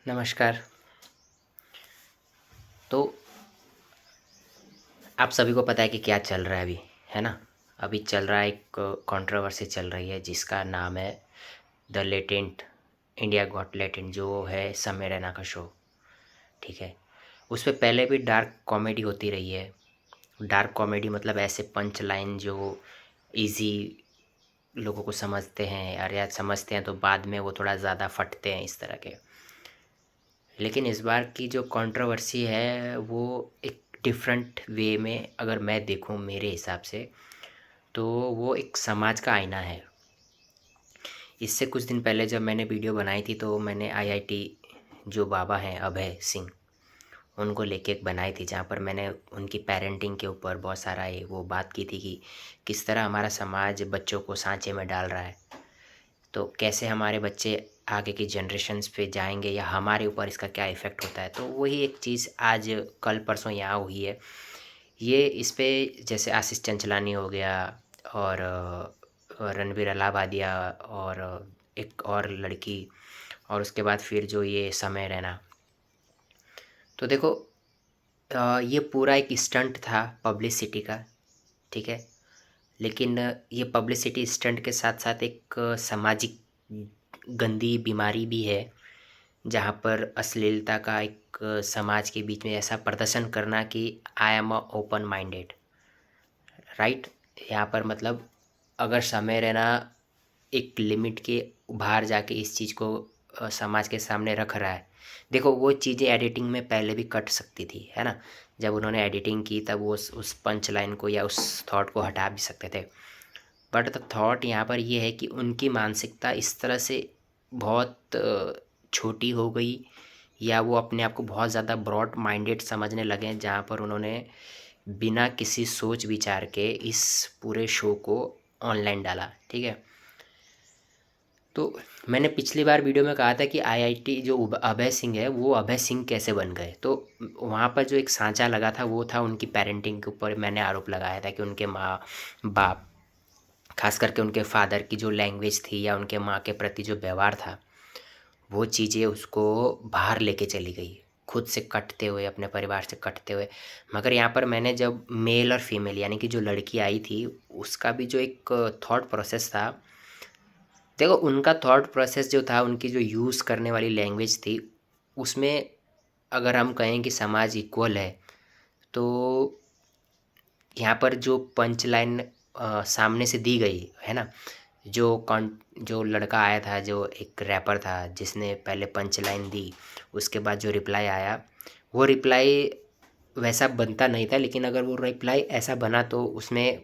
नमस्कार। तो आप सभी को पता है कि क्या चल रहा है अभी, है ना? अभी चल रहा है, एक कंट्रोवर्सी चल रही है जिसका नाम है the latent India got latent, जो है समय रैना का शो। ठीक है, उस पे पहले भी डार्क कॉमेडी होती रही है। डार्क कॉमेडी मतलब ऐसे पंच लाइन जो इजी लोगों को समझते हैं, और या समझते हैं तो बाद में वो थोड़ा ज़्यादा फटते हैं, इस तरह के। लेकिन इस बार की जो कंट्रोवर्सी है वो एक डिफरेंट वे में, अगर मैं देखूं मेरे हिसाब से, तो वो एक समाज का आईना है। इससे कुछ दिन पहले जब मैंने वीडियो बनाई थी तो मैंने आईआईटी जो बाबा हैं अभय सिंह, उनको लेके एक बनाई थी, जहाँ पर मैंने उनकी पेरेंटिंग के ऊपर बहुत सारा ये वो बात की थी कि किस तरह हमारा समाज बच्चों को सांचे में डाल रहा है। तो कैसे हमारे बच्चे आगे की जनरेशन्स पे जाएंगे, या हमारे ऊपर इसका क्या इफ़ेक्ट होता है। तो वही एक चीज़ आज कल परसों यहाँ हुई है। ये इस पे जैसे आशीष चंचलानी हो गया, और रणबीर अलाहाबादिया, और एक और लड़की, और उसके बाद फिर जो ये समय रैना। तो देखो, ये पूरा एक स्टंट था पब्लिसिटी का। ठीक है, लेकिन ये पब्लिसिटी स्टंट के साथ साथ एक सामाजिक गंदी बीमारी भी है, जहाँ पर अश्लीलता का एक समाज के बीच में ऐसा प्रदर्शन करना कि I am a open minded, right. यहाँ पर मतलब अगर समय रहना एक लिमिट के बाहर जाके इस चीज़ को समाज के सामने रख रहा है। देखो, वो चीज़ें एडिटिंग में पहले भी कट सकती थी, है ना? जब उन्होंने एडिटिंग की तब वो उस पंच लाइन को या उस थॉट को हटा भी सकते थे। बट द थॉट यहाँ पर ये है कि उनकी मानसिकता इस तरह से बहुत छोटी हो गई, या वो अपने आप को बहुत ज़्यादा ब्रॉड माइंडेड समझने लगे, जहाँ पर उन्होंने बिना किसी सोच विचार के इस पूरे शो को ऑनलाइन डाला। ठीक है, तो मैंने पिछली बार वीडियो में कहा था कि आईआईटी जो अभय सिंह है, वो अभय सिंह कैसे बन गए। तो वहाँ पर जो एक सांचा लगा था वो था उनकी पेरेंटिंग के ऊपर। मैंने आरोप लगाया था कि उनके माँ बाप, खास करके उनके फादर की जो लैंग्वेज थी या उनके माँ के प्रति जो व्यवहार था, वो चीज़ें उसको बाहर लेके चली गई, खुद से कटते हुए, अपने परिवार से कटते हुए। मगर यहाँ पर मैंने जब मेल और फीमेल यानी कि जो लड़की आई थी, उसका भी जो एक थॉट प्रोसेस था, देखो उनका थॉट प्रोसेस जो था, उनकी जो यूज़ करने वाली लैंग्वेज थी, उसमें अगर हम कहें कि समाज इक्वल है, तो यहाँ पर जो पंच लाइन सामने से दी गई है ना, जो लड़का आया था, जो एक रैपर था जिसने पहले पंच लाइन दी, उसके बाद जो रिप्लाई आया, वो रिप्लाई वैसा बनता नहीं था। लेकिन अगर वो रिप्लाई ऐसा बना तो उसमें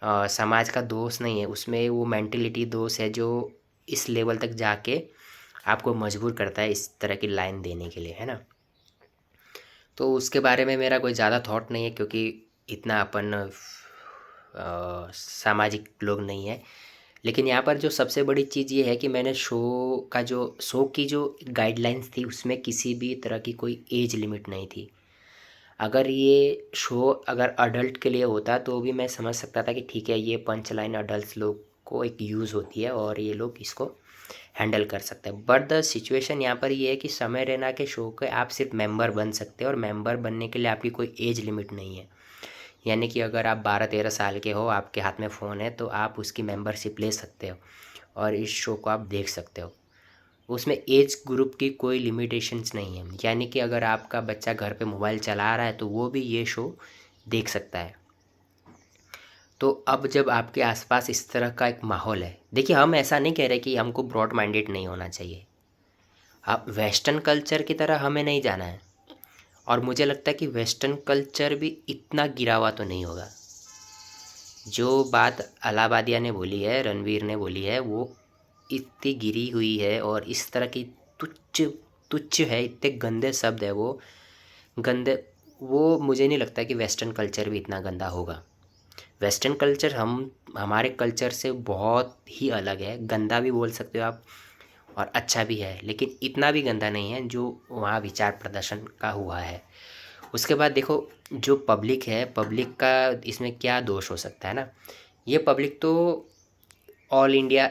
समाज का दोष नहीं है, उसमें वो मेंटेलिटी दोष है जो इस लेवल तक जाके आपको मजबूर करता है इस तरह की लाइन देने के लिए, है ना? तो उसके बारे में मेरा कोई ज़्यादा थॉट नहीं है, क्योंकि इतना अपन सामाजिक लोग नहीं है। लेकिन यहाँ पर जो सबसे बड़ी चीज़ ये है कि मैंने शो की जो गाइडलाइंस थी, उसमें किसी भी तरह की कोई एज लिमिट नहीं थी। अगर ये शो अगर अडल्ट के लिए होता तो भी मैं समझ सकता था कि ठीक है, ये पंच लाइन अडल्ट लोग को एक यूज़ होती है और ये लोग इसको हैंडल कर सकते हैं। बट द सिचुएशन यहाँ पर ये है कि समय रैना के शो के आप सिर्फ मेंबर बन सकते हैं, और मेंबर बनने के लिए आपकी कोई एज लिमिट नहीं है। यानी कि अगर आप 12-13 साल के हो, आपके हाथ में फ़ोन है, तो आप उसकी मेंबरशिप ले सकते हो और इस शो को आप देख सकते हो। उसमें एज ग्रुप की कोई लिमिटेशंस नहीं है। यानी कि अगर आपका बच्चा घर पे मोबाइल चला रहा है तो वो भी ये शो देख सकता है। तो अब जब आपके आसपास इस तरह का एक माहौल है, देखिए हम ऐसा नहीं कह रहे कि हमको ब्रॉड माइंडेड नहीं होना चाहिए। अब वेस्टर्न कल्चर की तरह हमें नहीं जाना है, और मुझे लगता है कि वेस्टर्न कल्चर भी इतना गिरा हुआ तो नहीं होगा। जो बात अलाहाबादिया ने बोली है, रणवीर ने बोली है, वो इतनी गिरी हुई है और इस तरह की तुच्छ तुच्छ है, इतने गंदे शब्द है वो, गंदे। वो मुझे नहीं लगता कि वेस्टर्न कल्चर भी इतना गंदा होगा। वेस्टर्न कल्चर हमारे कल्चर से बहुत ही अलग है, गंदा भी बोल सकते हो आप और अच्छा भी है, लेकिन इतना भी गंदा नहीं है जो वहाँ विचार प्रदर्शन का हुआ है। उसके बाद देखो, जो पब्लिक है, पब्लिक का इसमें क्या दोष हो सकता है ना? ये पब्लिक तो ऑल इंडिया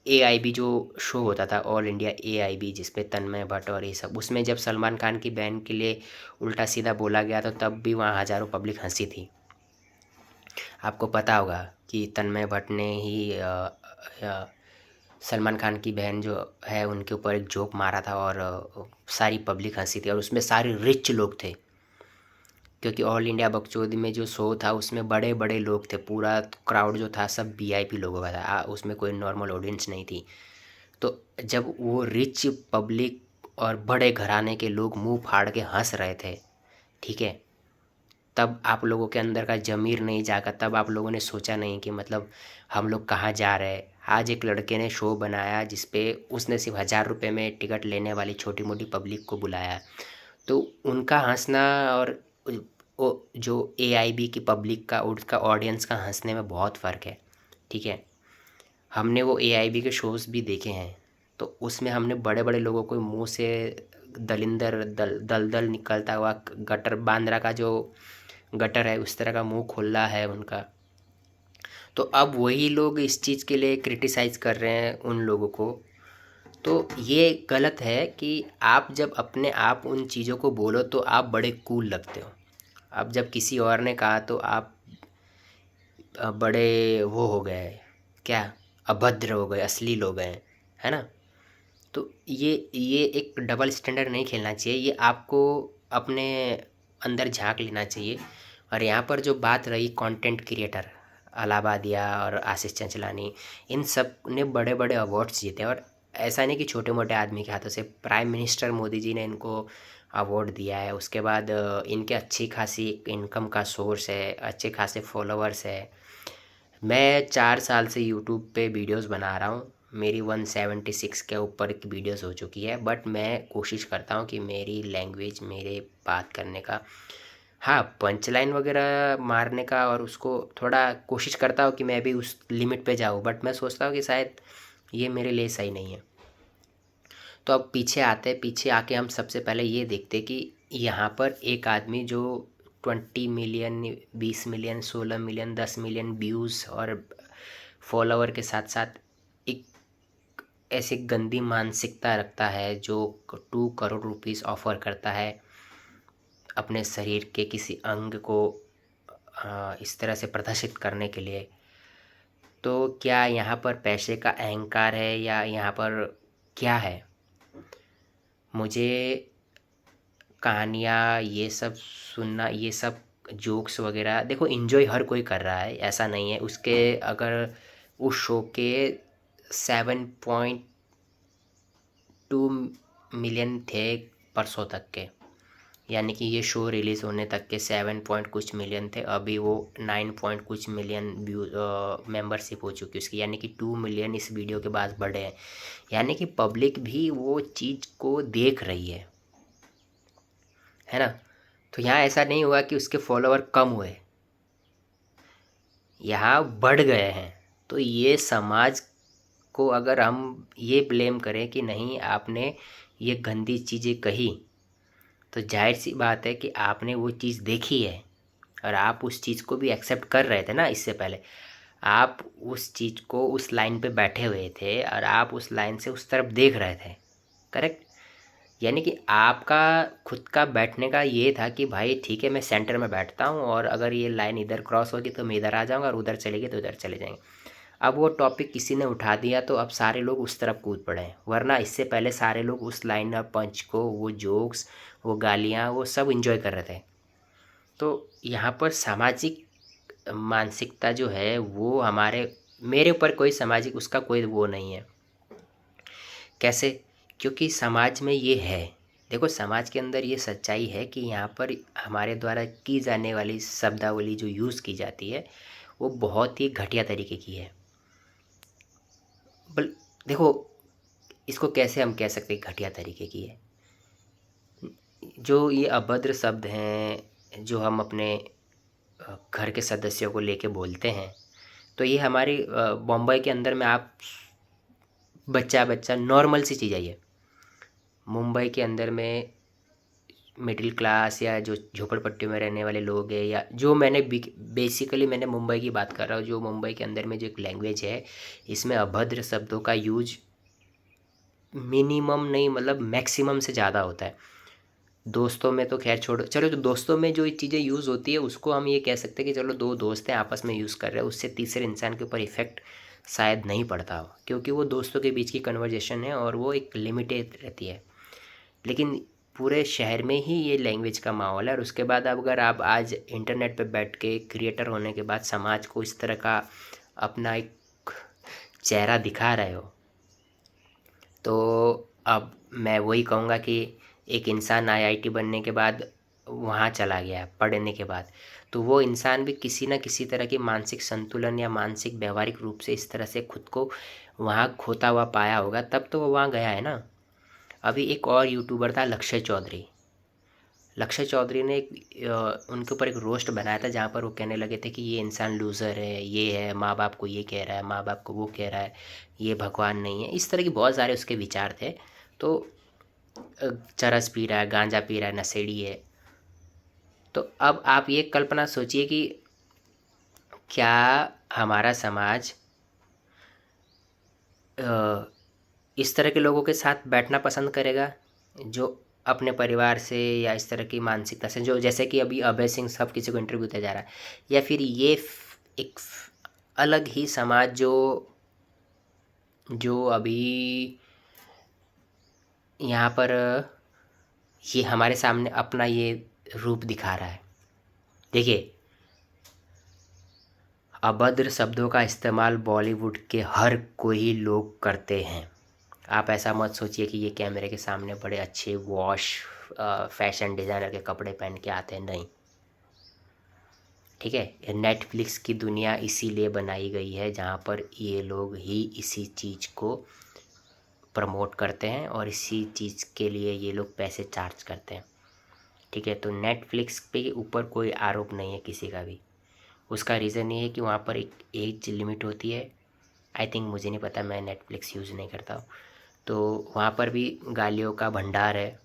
AIB जो शो होता था, ऑल इंडिया AIB, जिसपे तन्मय भट्ट और ये सब, उसमें जब सलमान खान की बहन के लिए उल्टा सीधा बोला गया तो तब भी वहाँ हज़ारों पब्लिक हंसी थी। आपको पता होगा कि तन्मय भट्ट ने ही सलमान खान की बहन जो है उनके ऊपर एक जोक मारा था और सारी पब्लिक हंसी थी, और उसमें सारे रिच लोग थे, क्योंकि ऑल इंडिया बकचोदी में जो शो था उसमें बड़े बड़े लोग थे, पूरा क्राउड जो था सब VIP लोगों का था, उसमें कोई नॉर्मल ऑडियंस नहीं थी। तो जब वो रिच पब्लिक और बड़े घराने के लोग मुंह फाड़ के हंस रहे थे, ठीक है, तब आप लोगों के अंदर का ज़मीर नहीं जागा, तब आप लोगों ने सोचा नहीं कि मतलब हम लोग कहाँ जा रहे हैं। आज एक लड़के ने शो बनाया जिसपे उसने सिर्फ 1000 रुपये में टिकट लेने वाली छोटी मोटी पब्लिक को बुलाया, तो उनका हंसना और वो जो AIB की पब्लिक का, उसका ऑडियंस का हंसने में बहुत फ़र्क है, ठीक है। हमने वो AIB के शोज़ भी देखे हैं, तो उसमें हमने बड़े बड़े लोगों को मुंह से दलिंदर दल निकलता हुआ, गटर बांद्रा का जो गटर है उस तरह का मुंह खुला है उनका। तो अब वही लोग इस चीज़ के लिए क्रिटिसाइज़ कर रहे हैं उन लोगों को, तो ये गलत है कि आप जब अपने आप उन चीज़ों को बोलो तो आप बड़े कूल लगते हो। अब जब किसी और ने कहा तो आप बड़े वो हो गए, क्या, अभद्र हो गए, अश्लील हो गए, है ना। तो ये एक डबल स्टैंडर्ड नहीं खेलना चाहिए, ये आपको अपने अंदर झांक लेना चाहिए। और यहाँ पर जो बात रही कंटेंट क्रिएटर, अलाहाबादिया और आशीष चंचलानी, इन सब ने बड़े बड़े अवार्ड्स जीते, और ऐसा नहीं कि छोटे मोटे आदमी के हाथों से, प्राइम मिनिस्टर मोदी जी ने इनको अवार्ड दिया है। उसके बाद इनके अच्छी खासी इनकम का सोर्स है, अच्छे खासे फॉलोअर्स है। मैं 4 साल से यूट्यूब पे वीडियोस बना रहा हूँ, मेरी 176 के ऊपर की वीडियोस हो चुकी है, बट मैं कोशिश करता हूँ कि मेरी लैंग्वेज, मेरे बात करने का, हाँ, पंच लाइन वगैरह मारने का, और उसको थोड़ा कोशिश करता हूँ कि मैं भी उस लिमिट पे जाऊँ, बट मैं सोचता हूँ कि शायद ये मेरे लिए सही नहीं है। तो अब पीछे आके हम सबसे पहले ये देखते कि यहाँ पर एक आदमी जो 20 million, 20 million, 16 million, 10 million views और फॉलोवर के साथ साथ एक ऐसी गंदी मानसिकता रखता है, जो 2 करोड़ रुपीज़ ऑफ़र करता है अपने शरीर के किसी अंग को इस तरह से प्रदर्शित करने के लिए। तो क्या यहाँ पर पैसे का अहंकार है या यहाँ पर क्या है? मुझे कहानियाँ ये सब सुनना, ये सब जोक्स वगैरह, देखो इन्जॉय हर कोई कर रहा है, ऐसा नहीं है। उसके अगर उस शो के 7.2 मिलियन थे परसों तक के, यानी कि ये शो रिलीज़ होने तक के 7 पॉइंट कुछ मिलियन थे, अभी वो 9 पॉइंट कुछ मिलियन व्यू मेंबरशिप हो चुकी है उसकी, यानी कि 2 मिलियन इस वीडियो के बाद बढ़े हैं। यानी कि पब्लिक भी वो चीज़ को देख रही है ना। तो यहाँ ऐसा नहीं हुआ कि उसके फॉलोवर कम हुए, यहाँ बढ़ गए हैं। तो ये समाज को अगर हम ये ब्लेम करें कि नहीं आपने ये गंदी चीज़ें कही, तो जाहिर सी बात है कि आपने वो चीज़ देखी है और आप उस चीज़ को भी एक्सेप्ट कर रहे थे ना। इससे पहले आप उस चीज़ को, उस लाइन पे बैठे हुए थे और आप उस लाइन से उस तरफ देख रहे थे, करेक्ट। यानी कि आपका खुद का बैठने का ये था कि भाई ठीक है, मैं सेंटर में बैठता हूँ और अगर ये लाइन इधर क्रॉस होगी तो मैं इधर आ जाऊँगा, और उधर चलेगी तो उधर चले जाएंगे। अब वो टॉपिक किसी ने उठा दिया तो अब सारे लोग उस तरफ कूद पड़े हैं, वरना इससे पहले सारे लोग उस लाइन ऑफ पंच को, वो जोक्स, वो गालियाँ, वो सब इंजॉय कर रहे थे। तो यहाँ पर सामाजिक मानसिकता जो है वो मेरे ऊपर कोई सामाजिक उसका कोई वो नहीं है। कैसे? क्योंकि समाज में ये है, देखो समाज के अंदर ये सच्चाई है कि यहाँ पर हमारे द्वारा की जाने वाली शब्दावली जो यूज़ की जाती है वो बहुत ही घटिया तरीके की है। बल देखो, इसको कैसे हम कह सकते हैं घटिया तरीके की है? जो ये अभद्र शब्द हैं जो हम अपने घर के सदस्यों को लेके बोलते हैं, तो ये हमारी बॉम्बे के अंदर में आप बच्चा बच्चा नॉर्मल सी चीज़ है ये। मुंबई के अंदर में मिडिल क्लास या जो झोपड़पट्टी में रहने वाले लोग हैं, या जो मैंने बेसिकली मैंने मुंबई की बात कर रहा हूँ, जो मुंबई के अंदर में जो एक लैंग्वेज है, इसमें अभद्र शब्दों का यूज मिनिमम नहीं मतलब मैक्सिमम से ज़्यादा होता है। दोस्तों में तो खैर छोड़ो, चलो तो दोस्तों में जो चीज़ें यूज़ होती है उसको हम ये कह सकते हैं कि चलो दो दोस्त हैं आपस में यूज़ कर रहे हैं, उससे तीसरे इंसान के ऊपर इफ़ेक्ट शायद नहीं पड़ता हो, क्योंकि वो दोस्तों के बीच की कन्वर्जेशन है और वो एक लिमिटेड रहती है। लेकिन पूरे शहर में ही ये लैंग्वेज का माहौल है। और उसके बाद अब अगर आप आज इंटरनेट पे बैठ के क्रिएटर होने के बाद समाज को इस तरह का अपना एक चेहरा दिखा रहे हो, तो अब मैं वही कहूँगा कि एक इंसान आईआईटी बनने के बाद वहाँ चला गया पढ़ने के बाद, तो वो इंसान भी किसी न किसी तरह की मानसिक संतुलन या मानसिक व्यवहारिक रूप से इस तरह से खुद को वहाँ खोता हुआ पाया होगा, तब तो वो वहाँ गया है ना। अभी एक और यूट्यूबर था लक्ष्य चौधरी। लक्ष्य चौधरी ने उनके ऊपर एक रोस्ट बनाया था जहाँ पर वो कहने लगे थे कि ये इंसान लूज़र है, ये है, माँ बाप को ये कह रहा है, माँ बाप को वो कह रहा है, ये भगवान नहीं है, इस तरह की बहुत सारे उसके विचार थे। तो चरस पी रहा है, गांजा पी रहा है, नशेड़ी है। तो अब आप ये कल्पना सोचिए कि क्या हमारा समाज इस तरह के लोगों के साथ बैठना पसंद करेगा, जो अपने परिवार से या इस तरह की मानसिकता से, जो जैसे कि अभी अभय सिंह सब किसी को इंटरव्यू दिया जा रहा है, या फिर ये एक अलग ही समाज जो जो अभी यहाँ पर ये हमारे सामने अपना ये रूप दिखा रहा है। देखिए, अभद्र शब्दों का इस्तेमाल बॉलीवुड के हर कोई लोग करते हैं। आप ऐसा मत सोचिए कि ये कैमरे के सामने बड़े अच्छे वॉश फैशन डिज़ाइनर के कपड़े पहन के आते हैं, नहीं। ठीक है, नेटफ्लिक्स की दुनिया इसीलिए बनाई गई है जहाँ पर ये लोग ही इसी चीज़ को प्रमोट करते हैं और इसी चीज़ के लिए ये लोग पैसे चार्ज करते हैं। ठीक है, तो नेटफ्लिक्स पे ऊपर कोई आरोप नहीं है किसी का भी। उसका रीज़न ये है कि वहाँ पर एक एज लिमिट होती है। आई थिंक, मुझे नहीं पता, मैं नेटफ्लिक्स यूज़ नहीं करता हूँ। तो वहाँ पर भी गालियों का भंडार है।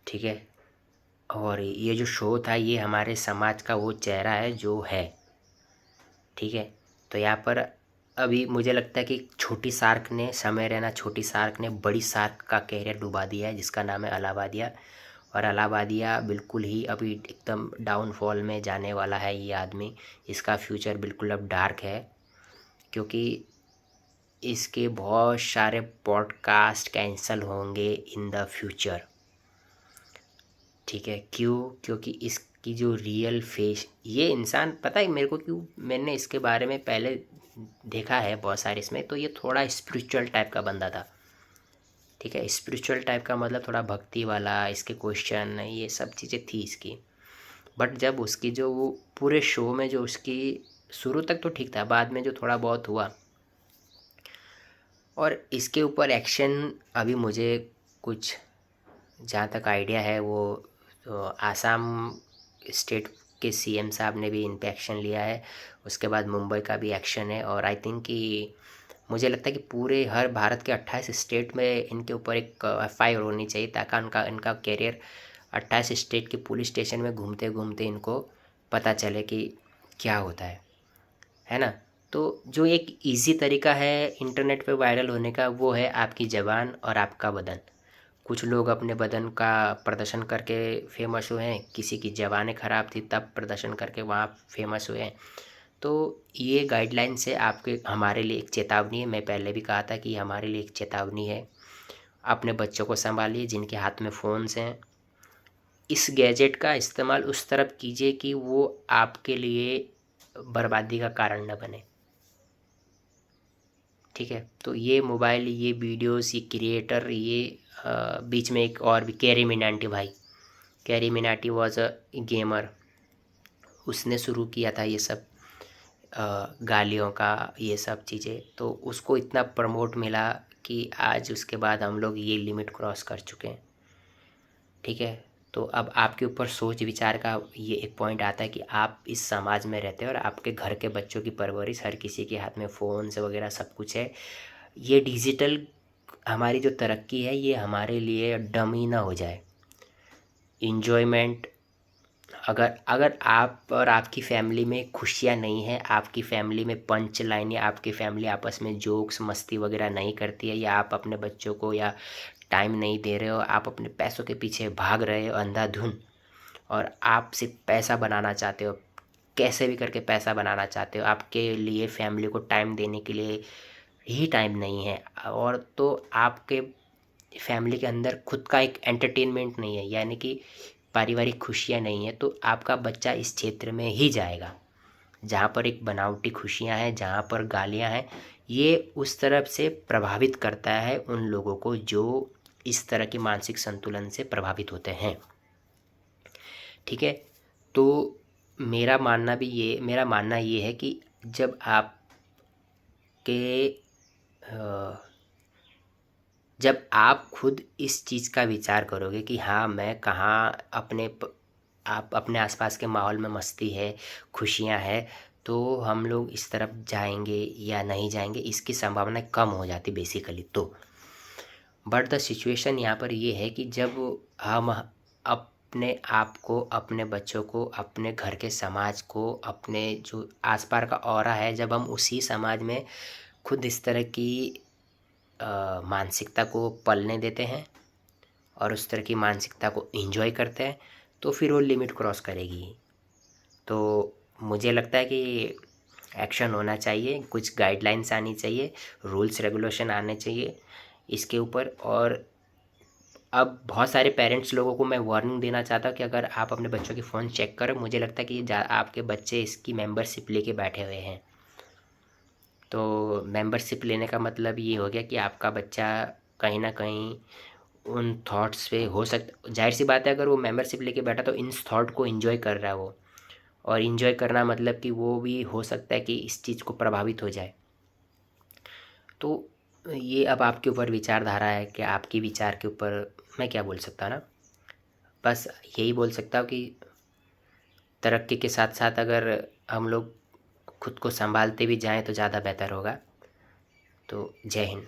ठीक है, और ये जो शो था ये हमारे समाज का वो चेहरा है जो है। ठीक है, तो यहाँ पर अभी मुझे लगता है कि छोटी शार्क ने, समय रैना छोटी शार्क ने बड़ी शार्क का कैरियर डुबा दिया है, जिसका नाम है अलाहाबादिया। और अलाहाबादिया बिल्कुल ही अभी एकदम डाउनफॉल में जाने वाला है ये आदमी। इसका फ्यूचर बिल्कुल अब डार्क है, क्योंकि इसके बहुत सारे पॉडकास्ट कैंसिल होंगे इन द फ्यूचर। ठीक है, क्यों? क्योंकि इसकी जो रियल फेस, ये इंसान पता है मेरे को क्यों, मैंने इसके बारे में पहले देखा है बहुत सारे इसमें, तो ये थोड़ा स्पिरिचुअल टाइप का बंदा था। ठीक है, स्पिरिचुअल टाइप का मतलब थोड़ा भक्ति वाला, इसके क्वेश्चन ये सब चीज़ें थी इसकी। बट जब उसकी जो वो पूरे शो में जो उसकी शुरू तक तो ठीक था, बाद में जो थोड़ा बहुत हुआ, और इसके ऊपर एक्शन अभी मुझे कुछ जहाँ तक आइडिया है वो, तो आसाम स्टेट के सीएम साहब ने भी इन पे एक्शन लिया है। उसके बाद मुंबई का भी एक्शन है, और आई थिंक कि मुझे लगता है कि पूरे हर भारत के 28 स्टेट में इनके ऊपर एक एफआईआर होनी चाहिए, ताकि इनका कैरियर 28 स्टेट के पुलिस स्टेशन में घूमते घूमते इनको पता चले कि क्या होता है ना। तो जो एक इजी तरीका है इंटरनेट पे वायरल होने का, वो है आपकी ज़बान और आपका बदन। कुछ लोग अपने बदन का प्रदर्शन करके फेमस हुए हैं, किसी की ज़बानें ख़राब थी तब प्रदर्शन करके वहाँ फेमस हुए हैं। तो ये गाइडलाइन से आपके हमारे लिए एक चेतावनी है। मैं पहले भी कहा था कि हमारे लिए एक चेतावनी है। अपने बच्चों को संभालिए जिनके हाथ में फ़ोन्स हैं। इस गैजेट का इस्तेमाल उस तरफ कीजिए कि वो आपके लिए बर्बादी का कारण न बने। ठीक है, तो ये मोबाइल, ये वीडियोस, ये क्रिएटर, ये बीच में एक और भी कैरी मिनाटी भाई, carry Minati was a gamer, उसने शुरू किया था ये सब गालियों का ये सब चीज़ें, तो उसको इतना प्रमोट मिला कि आज उसके बाद हम लोग ये लिमिट क्रॉस कर चुके हैं। ठीक है, तो अब आपके ऊपर सोच विचार का ये एक पॉइंट आता है कि आप इस समाज में रहते हैं और आपके घर के बच्चों की परवरिश, हर किसी के हाथ में फ़ोन्स वगैरह सब कुछ है। ये डिजिटल हमारी जो तरक्की है ये हमारे लिए डमी ना हो जाए। इंजॉयमेंट, अगर अगर आप और आपकी फैमिली में खुशियाँ नहीं है, आपकी फैमिली में पंच लाइनें, आपकी फैमिली आपस में जोक्स मस्ती वगैरह नहीं करती है, या आप अपने बच्चों को या टाइम नहीं दे रहे हो, आप अपने पैसों के पीछे भाग रहे हो अंधाधुन, और आप सिर्फ पैसा बनाना चाहते हो, कैसे भी करके पैसा बनाना चाहते हो, आपके लिए फैमिली को टाइम देने के लिए ही टाइम नहीं है, और तो आपके फैमिली के अंदर खुद का एक एंटरटेनमेंट नहीं है, यानी कि पारिवारिक खुशियाँ नहीं है, तो आपका बच्चा इस क्षेत्र में ही जाएगा जहाँ पर एक बनावटी खुशियाँ हैं, जहाँ पर गालियाँ हैं। ये उस तरफ से प्रभावित करता है उन लोगों को जो इस तरह के मानसिक संतुलन से प्रभावित होते हैं। ठीक है, तो मेरा मानना ये है कि जब जब आप खुद इस चीज़ का विचार करोगे कि हाँ, मैं कहाँ आप अपने आसपास के माहौल में मस्ती है, खुशियाँ है, तो हम लोग इस तरफ जाएंगे या नहीं जाएंगे, इसकी संभावना कम हो जाती बेसिकली। तो बट द सिचुएशन यहाँ पर ये है कि जब हम अपने आप को, अपने बच्चों को, अपने घर के समाज को, अपने जो आसपास का ऑरा है, जब हम उसी समाज में खुद इस तरह की मानसिकता को पलने देते हैं और उस तरह की मानसिकता को एंजॉय करते हैं, तो फिर वो लिमिट क्रॉस करेगी। तो मुझे लगता है कि एक्शन होना चाहिए, कुछ गाइडलाइंस आनी चाहिए, रूल्स रेगुलेशन आने चाहिए इसके ऊपर। और अब बहुत सारे पेरेंट्स लोगों को मैं वार्निंग देना चाहता हूँ कि अगर आप अपने बच्चों के फ़ोन चेक करो, मुझे लगता है कि आपके बच्चे इसकी मेंबरशिप लेके बैठे हुए हैं। तो मेंबरशिप लेने का मतलब ये हो गया कि आपका बच्चा कहीं ना कहीं उन थॉट्स पे हो सकता, जाहिर सी बात है, अगर वो मेंबरशिप लेके बैठा तो इन थॉट को एंजॉय कर रहा है वो, और इन्जॉय करना मतलब कि वो भी हो सकता है कि इस चीज़ को प्रभावित हो जाए। तो ये अब आपके ऊपर विचारधारा है कि आपकी विचार के ऊपर मैं क्या बोल सकता ना, बस यही बोल सकता हूँ कि तरक्की के साथ साथ अगर हम लोग खुद को संभालते भी जाएं तो ज़्यादा बेहतर होगा। तो जय हिंद।